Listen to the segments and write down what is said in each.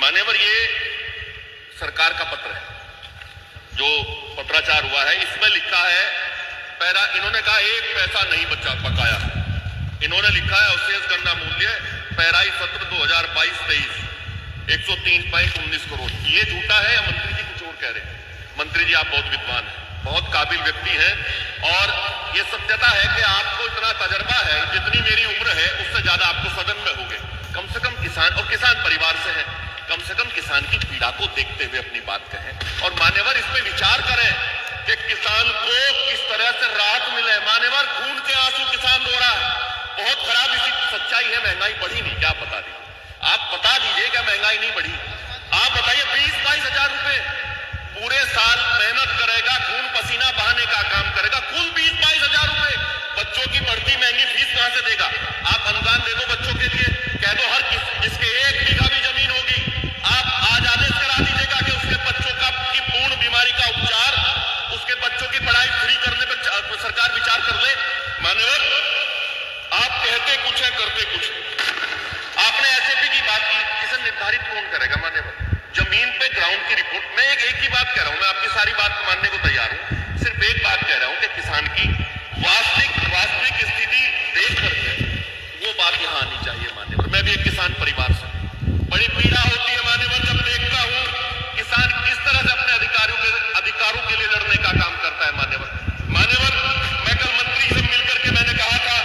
मान्यवर, ये सरकार का पत्र है जो पत्राचार हुआ है। इसमें लिखा है पैरा, इन्होंने कहा 1 पैसा नहीं बकाया। इन्होंने लिखा है अवशेष गणना मूल्य पैराई सत्र 2022-23 103.19 करोड़। ये झूठा है या मंत्री जी कुछ और कह रहे हैं? मंत्री जी आप बहुत विद्वान हैं, बहुत काबिल व्यक्ति हैं और ये सत्यता है कि आपको इतना तजर्बा है, जितनी मेरी उम्र है उससे ज्यादा आपको सदन में हो गए। कम से कम किसान और किसान परिवार से हैं, कम से कम किसान की पीड़ा को देखते हुए अपनी बात कहें और मान्यवर इस पे विचार करें कि किसान को किस तरह से राहत मिले। मान्यवर, खून के आंसू किसान रो रहा है, बहुत खराब इसी सच्चाई है। महंगाई बढ़ी नहीं, क्या बता दीजिए, आप बता दीजिए क्या महंगाई नहीं बढ़ी? आप बताइए 20-22 हजार रुपए पूरे साल मेहनत करेगा, खून पसीना बहाने का काम करेगा, कुल 20-22 हजार रुपए। बच्चों की बढ़ती महंगी फीस कहां से देगा? आप अनुदान दे दो बच्चों के लिए, कह दो हर जिसके 1 बीघा भी जमीन होगी आप आज आदेश करा दीजिएगा कि उसके बच्चों का की पूर्ण बीमारी का उपचार, उसके बच्चों की पढ़ाई फ्री करने पर सरकार विचार कर ले। मान्यवर, आप कहते कुछ है करते कुछ। आपने एसएपी की बात की, इसे निर्धारित कौन करेगा? मान्यवर, जमीन पे ग्राउंड की रिपोर्ट, मैं एक ही बात कह रहा हूं, मैं आपकी सारी बात मानने को तैयार हूं, सिर्फ एक बात कह रहा हूं कि किसान की वास्तविक स्थिति देख करके वो बात यहां आनी चाहिए। मान्यवर, मैं भी एक किसान परिवार से, बड़ी पीड़ा होती है मान्यवर जब देखता हूं किसान किस तरह से अपने अधिकारों के लिए लड़ने का काम करता है। मान्यवर, मैं कल मंत्री से मिलकर के मैंने कहा था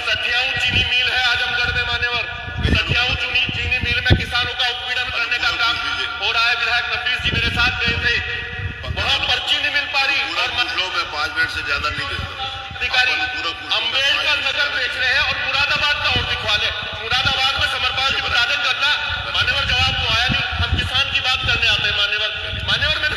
सठियाऊ चीनी मिल है आजमगढ़ में। मान्यवर, सठियाऊ चीनी मिल में किसानों का उत्पीड़न करने का काम हो रहा है। विधायक नफीस जी मेरे साथ गए थे, वहां पर्ची नहीं मिल पा रही और मतलब मैं 5 मिनट से ज्यादा नहीं देता। अधिकारी अम्बेडकर नगर बेच रहे हैं और मुरादाबाद का और दिखवा ले। मुरादाबाद में समरपाल जी बता दें करना। मान्यवर, जवाब तो आया नहीं, हम किसान की बात करने आते हैं। मान्यवर, मैंने